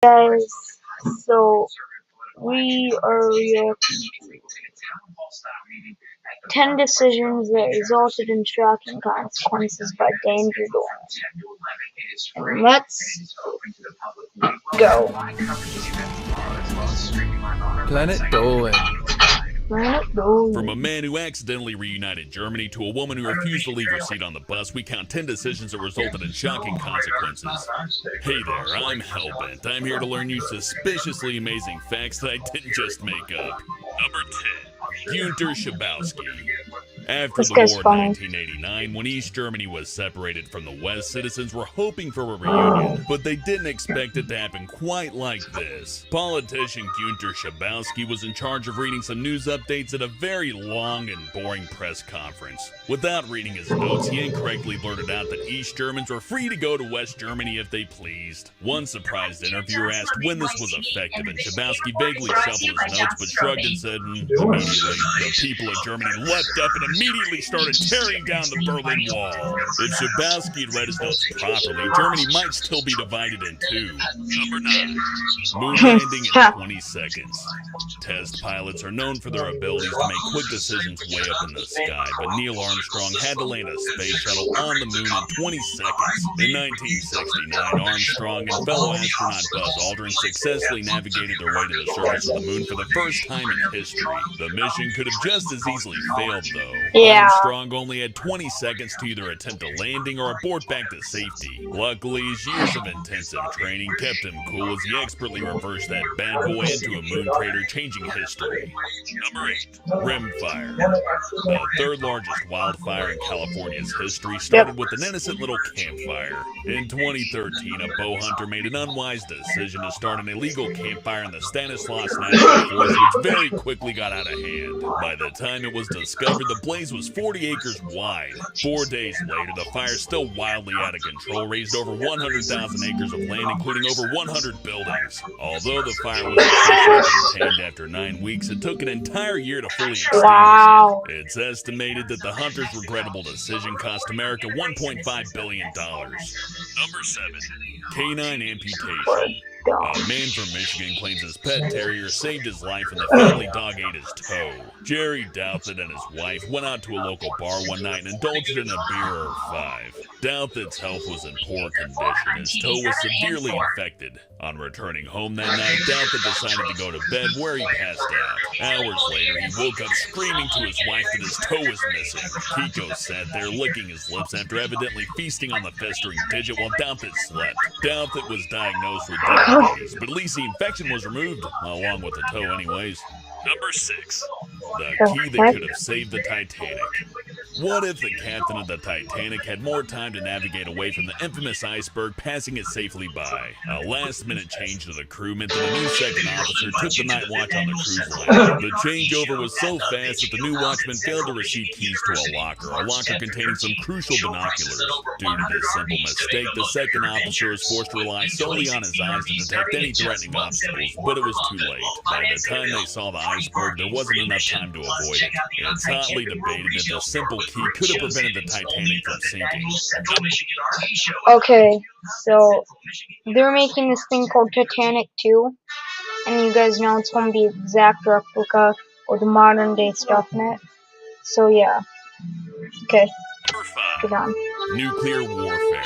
Guys, so we are reacting to 10 decisions that resulted in shocking consequences by Danger Dorn. And let's go. Planet Dolan. From a man who accidentally reunited Germany to a woman who refused to leave her seat on the bus, we count 10 decisions that resulted in shocking consequences. Hey there, I'm Hellbent. I'm here to learn you suspiciously amazing facts that I didn't just make up. Number 10. Günter Schabowski. After the war in 1989, when East Germany was separated from the West, citizens were hoping for a reunion, but they didn't expect it to happen quite like this. Politician Günter Schabowski was in charge of reading some news updates at a very long and boring press conference. Without reading his notes, he incorrectly blurted out that East Germans were free to go to West Germany if they pleased. One surprised interviewer asked when this was effective, and Schabowski vaguely shuffled his notes but shrugged and said, immediately. The people of Germany leapt up and immediately started tearing down the Berlin Wall. If Schabowski had read his notes properly, Germany might still be divided in two. Number 9. Moon landing in 20 seconds. Test pilots are known for their abilities to make quick decisions way up in the sky, but Neil Armstrong had to land a space shuttle on the moon in 20 seconds. In 1969, Armstrong and fellow astronaut Buzz Aldrin successfully navigated their way to the surface of the moon for the first time in history. The mission could have just as easily failed, though. Yeah. Armstrong only had 20 seconds to either attempt a landing or abort back to safety. Luckily, his years of intensive training kept him cool as he expertly reversed that bad boy into a moon crater, changing history. Number 8. Rimfire. The third largest wildfire in California's history started with an innocent little campfire. In 2013, a bow hunter made an unwise decision to start an illegal campfire in the Stanislaus National Forest, which very quickly got out of hand. By the time it was discovered, the blaze was 40 acres wide. 4 days later, the fire, still wildly out of control, raised over 100,000 acres of land, including over 100 buildings. Although the fire was officially contained after 9 weeks, it took an entire year to fully extinguish it. It's estimated that the hunter's regrettable decision cost America $1.5 billion. Number 7. Canine amputation. A man from Michigan claims his pet terrier saved his life and the family dog ate his toe. Jerry Douthit and his wife went out to a local bar one night and indulged in a beer or 5. Douthit's health was in poor condition. His toe was severely infected. On returning home that night, Douthit decided to go to bed, where he passed out. Hours later, he woke up screaming to his wife that his toe was missing. Kiko sat there licking his lips after evidently feasting on the festering digit while Douthit slept. Douthit was diagnosed with diabetes, but at least the infection was removed, along with the toe anyways. Number 6. The key that could have saved the Titanic. What if the captain of the Titanic had more time to navigate away from the infamous iceberg, passing it safely by? A last-minute change to the crew meant that a new second officer took the night watch on the cruise line. The changeover was so fast that the new watchman failed to receive keys to a locker containing some crucial binoculars. Due to this simple mistake, the second officer was forced to rely solely on his eyes to detect any threatening obstacles, but it was too late. By the time they saw the iceberg, there wasn't enough time to avoid it. It's hotly debated that the simple key could have prevented the Titanic from sinking. Okay, so they're making this thing called Titanic 2, and you guys know it's going to be exact replica with modern day stuff in it. So yeah. Okay. Number 5. Get on. Nuclear warfare.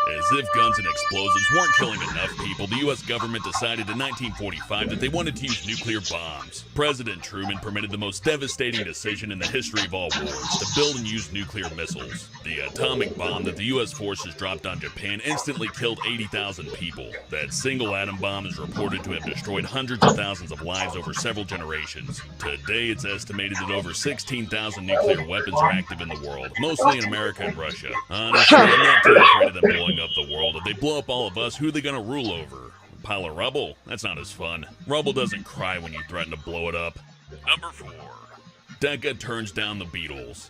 As if guns and explosives weren't killing enough people, the U.S. government decided in 1945 that they wanted to use nuclear bombs. President Truman permitted the most devastating decision in the history of all wars, to build and use nuclear missiles. The atomic bomb that the U.S. forces dropped on Japan instantly killed 80,000 people. That single atom bomb is reported to have destroyed hundreds of thousands of lives over several generations. Today, it's estimated that over 16,000 nuclear weapons are active in the world, mostly in America and Russia. Honestly, I'm not too afraid of them blowing up the world. If they blow up all of us, who are they gonna rule over? A pile of rubble? That's not as fun. Rubble doesn't cry when you threaten to blow it up. Number 4. Decca turns down the Beatles.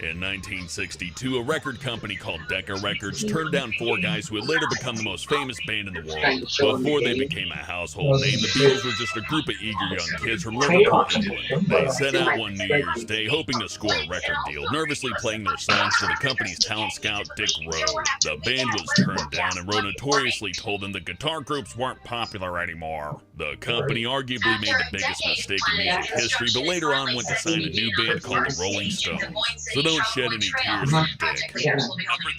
In 1962, a record company called Decca Records turned down 4 guys who would later become the most famous band in the world. Before they became a household name, the Beatles were just a group of eager young kids from Liverpool, England. They set out one New Year's Day hoping to score a record deal, nervously playing their songs to the company's talent scout, Dick Rowe. The band was turned down, and Rowe notoriously told them that guitar groups weren't popular anymore. The company arguably made the biggest mistake in music history, but later on went to sign a new band called the Rolling Stones. So don't shed any tears for Dick. Number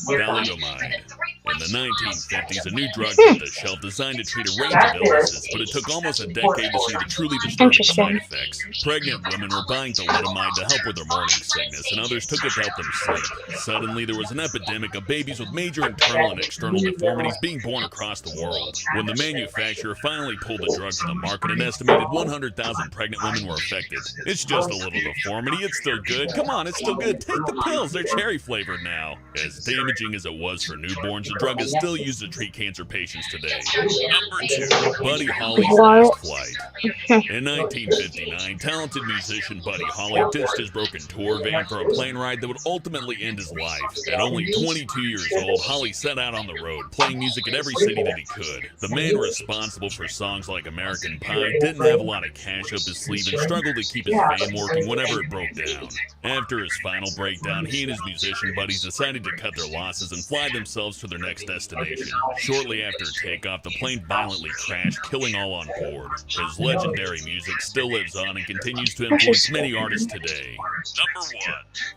3, thalidomide. In the 1950s, a new drug hit the shelf designed to treat a range of illnesses, but it took almost a decade to see the truly disturbing side effects. Pregnant women were buying thalidomide to help with their morning sickness, and others took it to help them sleep. Suddenly, there was an epidemic of babies with major internal and external deformities being born across the world. When the manufacturer finally pulled the drug to the market, an estimated 100,000 pregnant women were affected. It's just a little deformity, it's still good. Come on, it's still good. Take the pills, they're cherry flavored now. As damaging as it was for newborns, the drug is still used to treat cancer patients today. Number 2, Buddy Holly's last flight. In 1959, talented musician Buddy Holly ditched his broken tour van for a plane ride that would ultimately end his life. At only 22 years old, Holly set out on the road, playing music in every city that he could. The man responsible for songs like American Pie didn't have a lot of cash up his sleeve and struggled to keep his van working whenever it broke down. After his final breakdown, he and his musician buddies decided to cut their losses and fly themselves to their next destination. Shortly after takeoff, the plane violently crashed, killing all on board. His legendary music still lives on and continues to influence many artists today. Number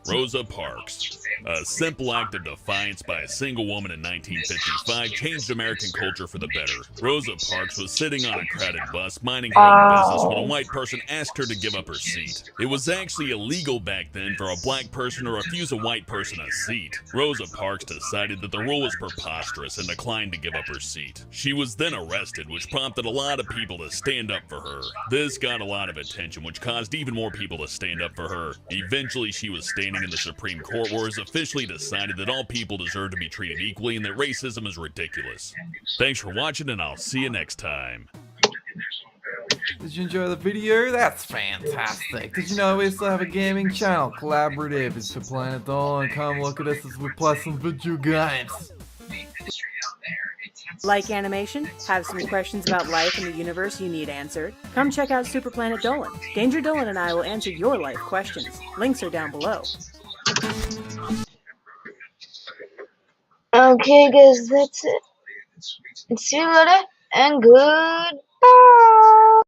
1, Rosa Parks. A simple act of defiance by a single woman in 1955 changed American culture for the better. Rosa Parks was sitting on a crowded bus minding her own business when a white person asked her to give up her seat. It was actually illegal back then for a black person to refuse a white person a seat. Rosa Parks decided that the rule was preposterous and declined to give up her seat. She was then arrested, which prompted a lot of people to stand up for her. This got a lot of attention, which caused even more people to stand up for her. Eventually, she was standing in the Supreme Court, where it was officially decided that all people deserve to be treated equally and that racism is ridiculous. Thanks for watching, and I'll see you next time. Did you enjoy the video? That's fantastic. Did you know we still have a gaming channel, Collaborative? It's for Planet Dolan. Come look at us as we play some video games. Like animation? Have some questions about life and the universe you need answered? Come check out Super Planet Dolan. Danger Dolan and I will answer your life questions. Links are down below. Okay, guys, that's it. See you later, and goodbye.